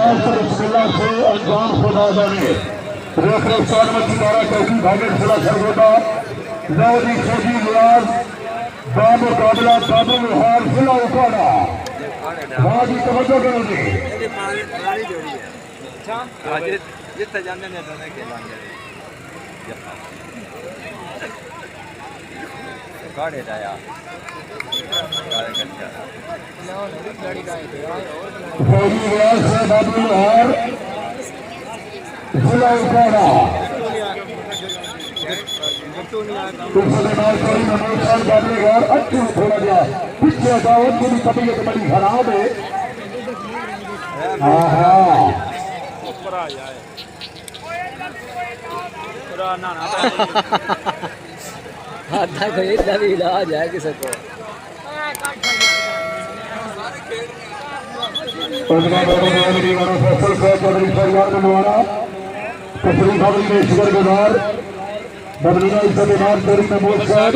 बिस्मिल्लाह से अंजाम खुदा जाने रेख रफ्तार में सितारा चौकी भागे खुला सरगोटा लौदी खोजी लियाज बामुकाबला काबुल हार खुला उखाड़ा वहाँ की तवज्जो करोगे जितना जानने नहीं दोनों के लांगे गाड़ी जाया खोजी लियाज से बाबुल हार खुला उखाड़ा अच्छी थोड़ा गया पीछे हटाओ थोड़ी तबीयत बड़ी खराब है आधा कोई इतना भी इलाज है किसी को बदलीना इस बीमार चोरी में मोशर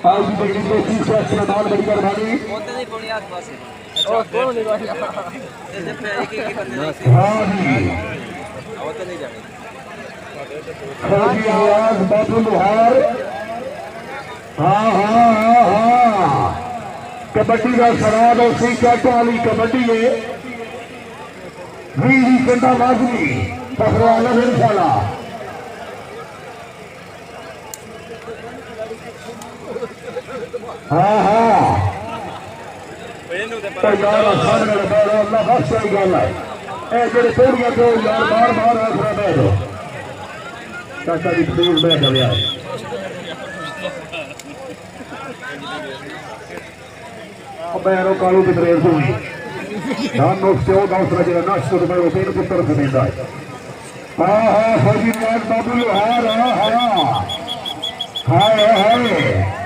आज की बड़ी कोशिश से अस्पताल बड़ी मेहरबानी हाँ जी खोजी आवाज बाबुल हार हाँ हाँ हाँ हाँ कबड्डी का सराद और सी कैट वाली कबड्डी में भी घंटा लाजमी पकड़ा अलग इंशाल्लाह हाँ हाँ तो यार सामने लगा अल्लाह बस सही गल है ए जेडे तोड़ियां तो यार बार बार आखरा बैठो चाचा जी प्लीज बैठ गया बैरो कालू की तरह हुई धान नोट से दूसरा जरा नाश्तो तो मैं उसे पुत्र से देता है हाँ हाँ फौजी नाज बाबू हार हाँ हाँ हाय हाय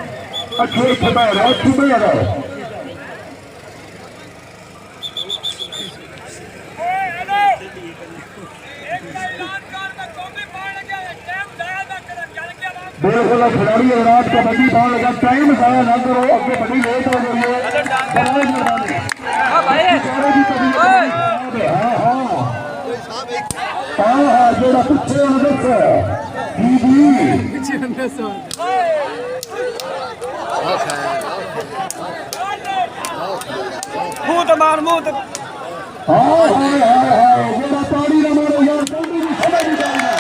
अच्छे खबर अच्छी बजा बिल्कुल खिलाड़ी रात कबड्डी पाने लगा टाइम जाया ना करो अगे बड़ी लेट हो गई है हाँ जोड़ा पीछे मुंह तो मार मुंह तो जोड़ा पानी ना मारो यार जल्दी नहीं समझ नहीं जाएगा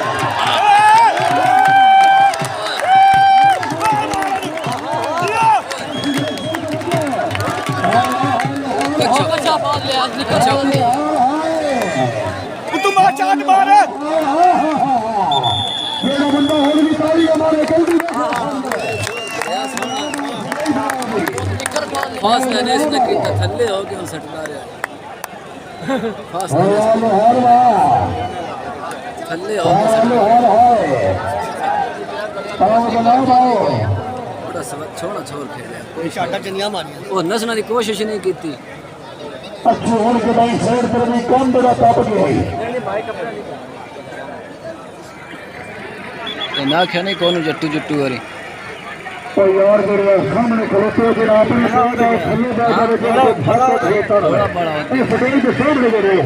तुम चांद मार मेरा बंदा हो भी ताली हमारे जल्दी खास मैंने इसने की थल्ले हो गए सटका रहा खास थल्ले हो बड़ा छोड़ा छोड़ खेले कोई शाटा चनिया मारी वो नसना की कोशिश नहीं की थी अच्छी होने के बाद साइड पर भी कम बड़ा टॉप गई ना खेने कौन जट्टू जुट्टू करी तो यार मेरे सामने खलोते कि आपने थल्ले बैठा इस फटेल के सामने गए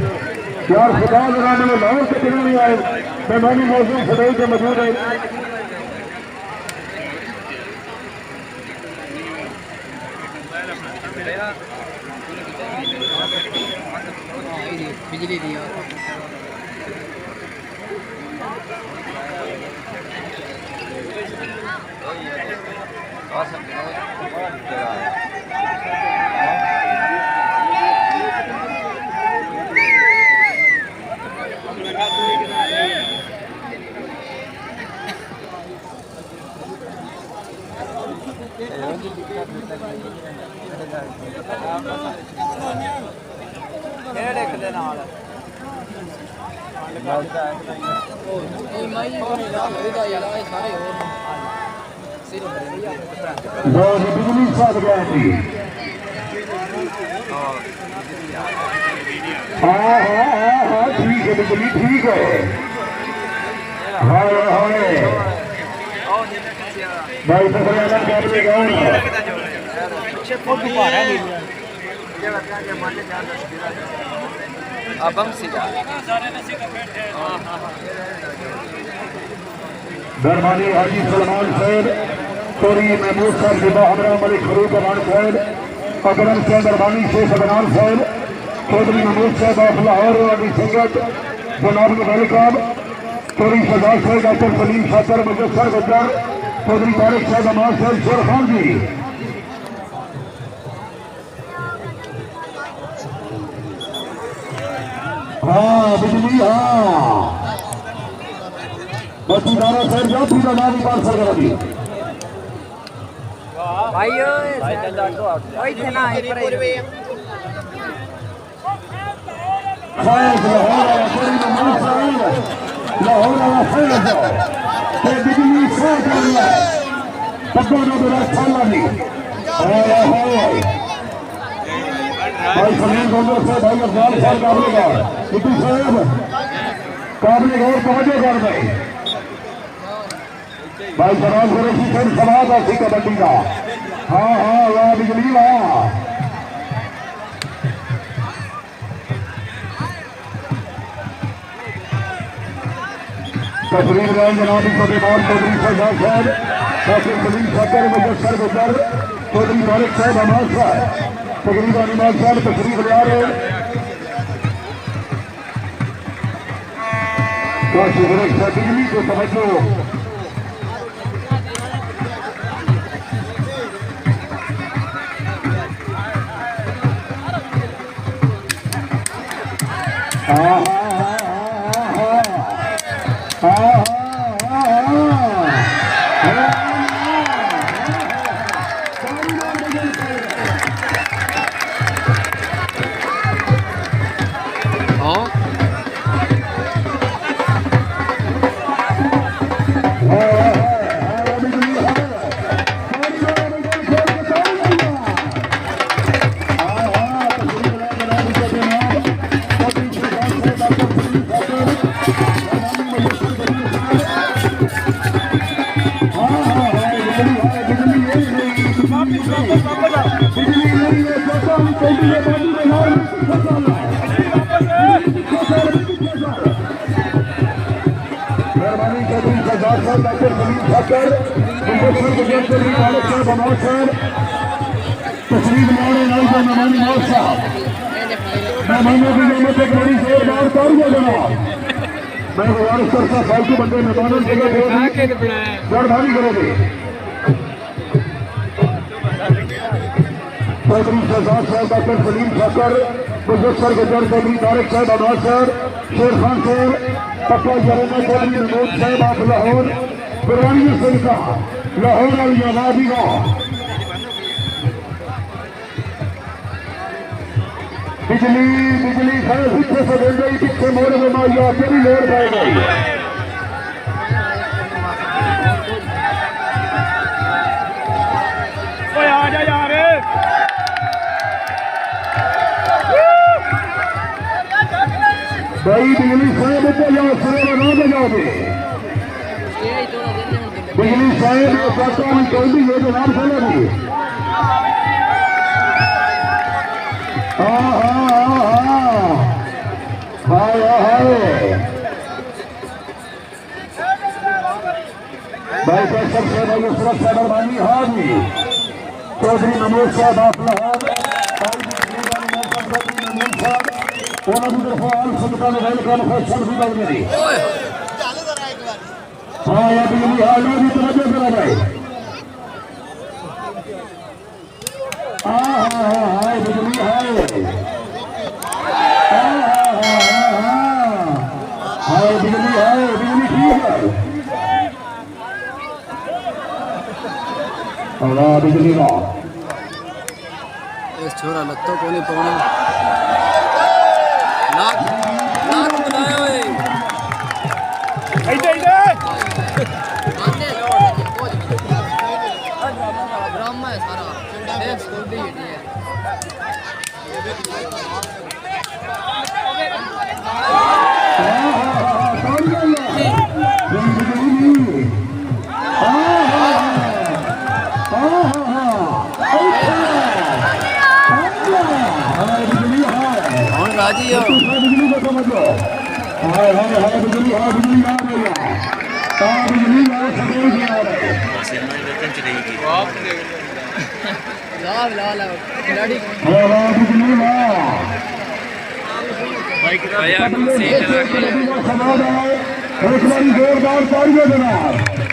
यार खुदा जरा मैंने लाहौर से किधर नहीं आए मेहमानी मौजूद फटेल के मौजूद है बिजली दिया बिजली साथ गया थी हाँ ठीक है बिजली ठीक है हाय भाई पकड़ना कर लेगा abang sida दरबानी हाजी सलमान साहब चोरी महमूद साहब जिबा हमरा मलिक फरूक अमान साहब अकरम साहब दरबानी शेख अदनान साहब चौधरी महमूद साहब ऑफ लाहौर अली संगत जनाब वेलकम चोरी सरदार साहब डॉक्टर सलीम शाकर मुजफ्फर गद्दार चौधरी तारिक साहब अमान साहब शेर खान जी हाँ बिजली हाँ बच्चीदारा साहब जाओ पूरा नाम पार सर करा दी भाइयों ओए जना इपर खास लाहौर वाला कोई नमाज साहब लाहौर वाला फैल जाओ ते बिजली से कर रहा है तब्बो जो मेरा साला नहीं हाय हाय भाई सलीम गोंदर से भाई अफजाल साहब काबलेगौर सिद्धू साहब काबलेगौर पहुंचे कर भाई जनाब कुरैशी साहब समाज आसी कबड्डी का हाँ हाँ वाह बिजली वाह तस्वीर में जनाब फतेहमान चौधरी सरदार साहब डॉक्टर सलीम शाकर मुजफ्फर गद्दार चौधरी तारिक साहब अमान साहब तकरीबन इमाम साहब तशरीफ ले आ रहे हैं बिजली को समझो हाँ डॉक्टर सलीम शाकर तस्वीर बनाने नाइजा मेहमानी मौत साहब मेहमानों की जरूरत एक बड़ी जोरदार तालियां जनाब मैं गुजारिश करता फालतू बंदे मेहमानों की गड़बड़ी करोगे चौधरी शहजाद साहब डॉक्टर सलीम शाकर मुजफ्फर गद्दार चौधरी तारिक साहब अमान साहब शेर खान साहब पक्का जराना चौधरी महमूद साहब आप लाहौर पुरानी सिंह का लाहौर वाली आबादी का बिजली बिजली सारे पीछे से बोल गई पीछे मोड़ में मारिया तेरी लोड़ पाई गई ओए आ जा यार भाई बिजली साहब ऊपर जाओ सिरे में ना बजाओगे बिजली साहब पता नहीं कोई भी ये नाम चला भी हाँ हाँ हाँ हाय हाय भाई कैसर से भाई उसरत साहब अरमानी हाजी चौधरी महमूद साहब आप लाहौर हाँ या बिजली हाल भी तवज्जो करा भाई हाँ हाँ हाँ हाँ बिजली हाल हाँ बिजली हाल बिजली ठीक है अल्लाह बिजली का इस छोरा लत्तों को नहीं पाना नाक नाक बनाया हुए इधर इधर आते ड्रामा है सारा एक स्कूल भी है राजी हो हाय हाय हाय बिजली आ भैया बिजली आ सभी आ रहे खिलाड़ी बिजली आ भैया समाज आए एक बारी जोरदार तालियां देना